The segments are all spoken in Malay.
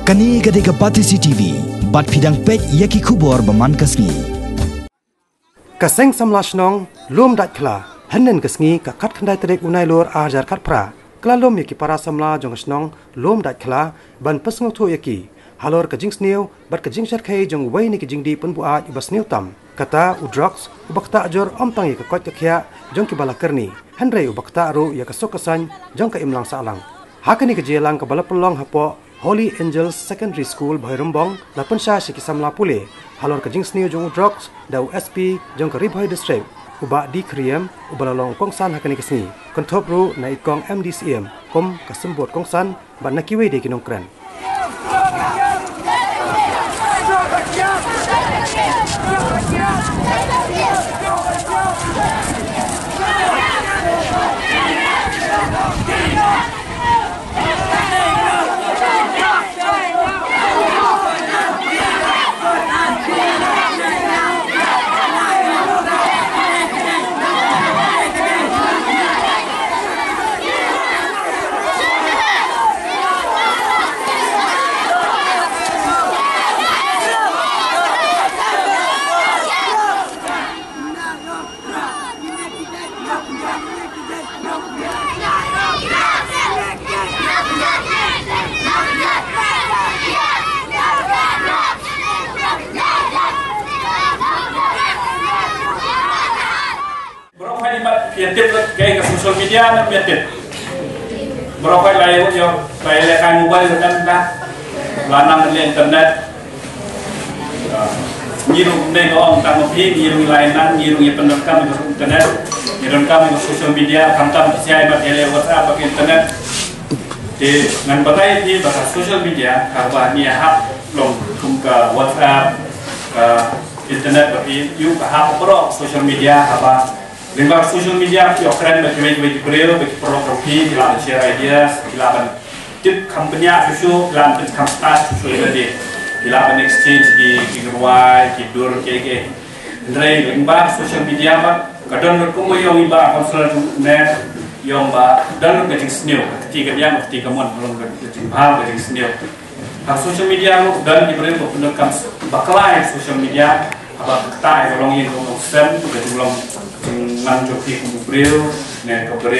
Kani gade kapati CCTV, bat pidang pet yaki kubor baman kasngi. Kaseng samlash nong lom dat kla hanen kasngi ka kat khandai terek unai lor ajar kat pra. Kla lom yaki para samla jong snong lom dat kla ban pasngok tho yaki. Halor ka jing sneu bat ka jing shat khai jong wai ni ki jing di pun bu a ibas sneu tam. Kata udrox ubakta jor omtang yi ka kot ka khya jong ki bala karni. Handrai ubakta ro ya ka sok kasan jong ka imlang salang. Hakani ka jelang ka bala pelong hapo Holy Angels Secondary School Bhairumbong lapan sha shiki samla pule. Halor ka jing sneu jong udrox da USP jong ka Ribhai district. Uba di kriem ubalalong kongsan hakani kasni. Kontop ro na ikong MDCM kom kasembot kongsan ban nakiwe de kinongkran. Piatip kayak ke sosial media dan piatip. Berapa lain yang lain mobile dan dah lanang di internet. Nyirum deh orang tak mungkin nyirum lainan nyirum yang pendekam di internet, nyirum kami di sosial media, kantam siapa yang WhatsApp pakai internet. Di dengan bagai di bahasa sosial media, kalau ni hak long ke WhatsApp, internet bagi you hak pro sosial media apa. Dengan social media, kita keren bagi beliau, bagi program kita share ideas, kita tip company susu, kita tip start susu jadi, kita exchange di Ruai, di Dur, KK. Dari dengan social media, kadang berkumpul yang iba konsul net, yang dan getting snew, ketika dia ketika mon belum getting hal getting snew. Social media dan diberi pendekam bakalai social media, apa kita kalau ingin ngomong belum manjoki kumpul, nih kumpul,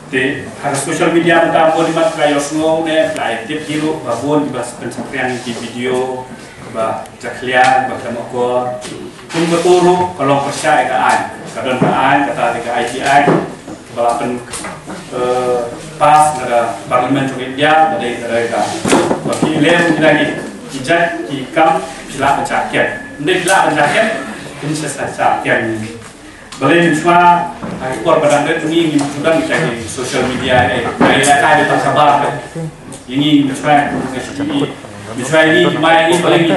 di harus social media kita boleh mat kayak semua nih, kayak tip hero, babon dibahas pencapaian di video, bah caklian, bah temokor, kumpul turu, kalau percaya kean, kadang kean, kata tiga ITI, balapan pas ada parlemen juga India, dari bagi lem lagi, hijat, hikam, bila pencapaian, ini bila pencapaian, ini sesuatu ini. Boleh semua ekor badan ini sudah mencari sosial media kayak di sabar ini misalnya ini main ini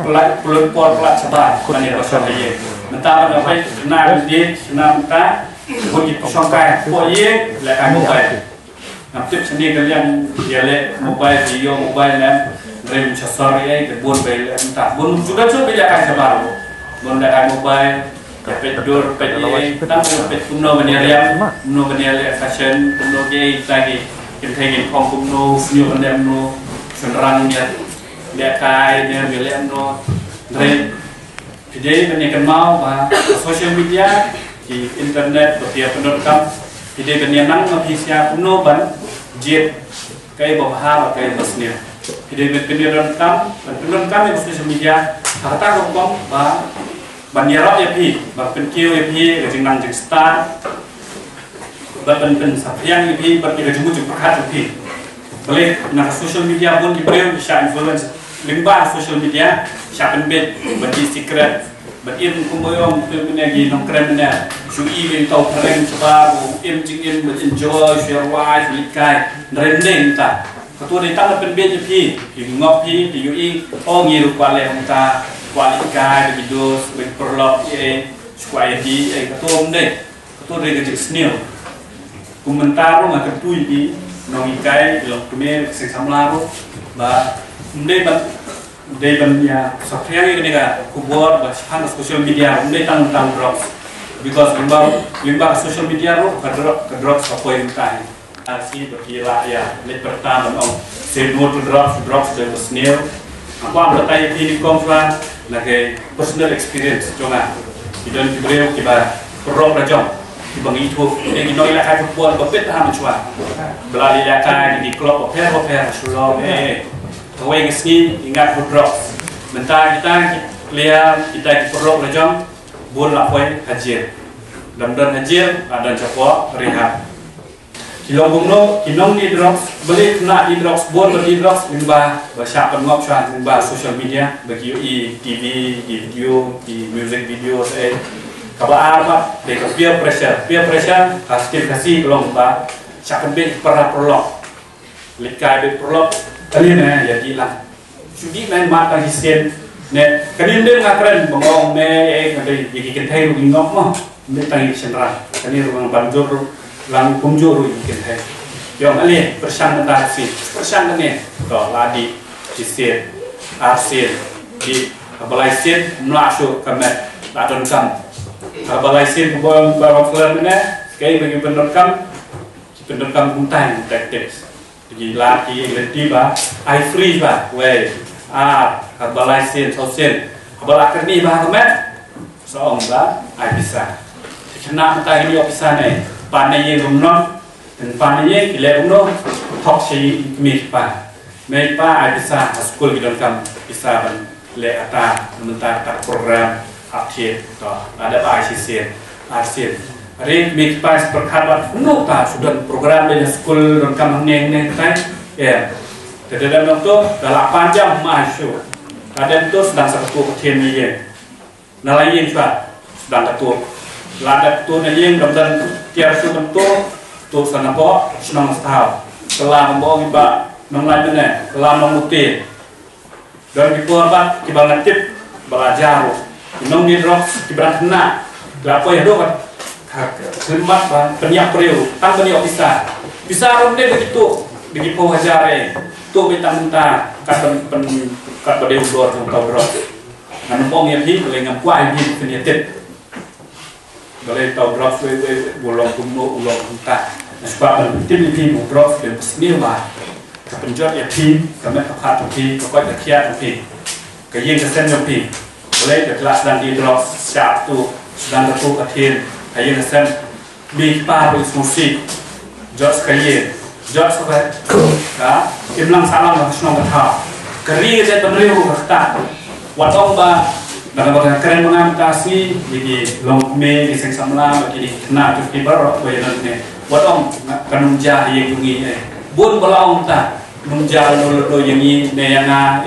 boleh pelat sabar mana pasal dia mentah apa senang dia senang tak boleh songkai boleh lekai mobile nanti sendiri kalian dia le mobile video mobile lah rem sasar ya kebun bel entah bun sudah lekai sabar bun lekai mobile pet dur, pet ini, kita pet kuno benialiam fashion, kuno gay lagi, kita ingin kong kuno, new beniam no, senrang dia kai, dia beliam no, dari jadi beniakan mau bah social media di internet, bertiap pendekam, jadi beniam nang menghisya kuno ban jet, kayak bawa kayak basnya, jadi pendekam di social media, kata kong bah Bandiara ya pi, bahkan kio ya pi, kerjing nang jeng star, bahkan sapian ya pi, berkira jemu jeng perkat ya pi. Boleh, nak social media pun diberi bisa influence, limbah social media, siapa bed, bagi secret, bagi kumboyong, lagi nongkren mana, sui bentau keren coba, jeng enjoy, share wise, likai, rendeng ta. Ketua ditang penbed ya pi, ngopi, diui, oh ngiru kualeh ta. Kualitas video berperlok supaya di ketum deh ketum dari kecil senil komentar lo nggak ketui di nongikai belum kemer sengsamlaru bah ban ya software ini kan kubur bah panas sosial media tang drop because limbah social media lo ke drop apa yang tahu asih bergila ya lihat pertama se no to drops de snail apa am tatai ini konfla la ke personal experience jonga idon kibreu kiba pro rajong kibangi thu e noi la kai football ba pet ha chwa belali la kai di club oper sulo Weng sini ingat drops. Bentar kita clear kita pro rajong bun la poin hajir. Lamdan hajir ada cakwa rehat. Kilong bungno kinong di drops beli kena di drops bun beli drops mimba bersyak penguap cuan mimba social media bagi TV di video di music video kabar apa dekat peer pressure kasih kelong ba cakap bet para prolog likai bet prolog kalian ya hilang jadi main mata hisen ne kalian dia ngakren bengong ne kadai bikin thai ru ngok mah ne tangi senra kalian ru banjur lang kumjur ru bikin thai yo ali persan mentah si persan ne to ladi hisen arsin di balai sen melasu kamet ladon kam balai sen bong barang kelan ne kai bagi pendekam kuntai teks gila ki lenti ba I free ba we balai sen sosial balak ni ba kamet soong ba I bisa kena mata ini bisa ne panai yang rumnon dan panai yang kile rumno tok si mi pa me pa I bisa school gidon kam bisa ban le ata mentar tak program update to ada ba ICC arsin Hari ini pas berkhabar, tak sudah program dari school dan kamu neng tay, ya. Jadi dalam itu dalam 8 jam masuk. Kadang itu sedang satu ketian ni, nelayan juga sedang ketua. Lada ketua nelayan dan tiap sudah tu sana po senang setahun. Kelam bawa iba nelayan ni, kelam memutih. Dan di puasa kita ngetip belajar. Inong ni drops kita kena. Kelapa ya doang. Khidmat ban penyak priu tang bani ofisa bisa ronde begitu di pawajare tu minta kat bade udor tau bro nan pong yang hi boleh ngapua hi penyetit boleh tau bro we bolong kumo ulong kita sebab tim bro dan seni lah penjot ya tim kami pakat tim kau tak kiat tim kayeng kesen tim boleh kelas dan di drop siap tu sedang ketuk akhir Ayah nasan big pa musik, George Kaye, George apa? Imlang salam nak senang kata. Kari dia peneriu kata. Watong ba, dalam bahasa keren mengatasi jadi long me di sengsamla jadi kena tu kibar bayaran ni. Watong kanunja yang bunyi. Bun balaung ta, nunja lo yang ini neyana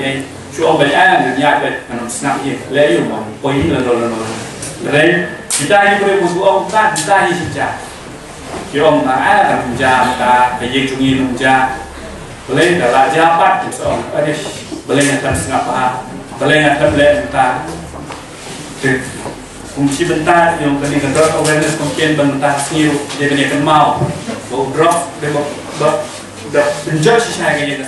cuam banyak ni ada kanun snap ini. Layu mau poin lo. Lain kita ini boleh buat tak kita ini saja. Kita tak menjam tak kaya cungi menjam. Boleh dalam jabat so ada boleh ngatan sengapa boleh ngatan boleh bentar. Fungsi bentar yang kini kedua awareness mungkin bentar siu dia kena mau. Drop dia dah penjat sisa kaya ni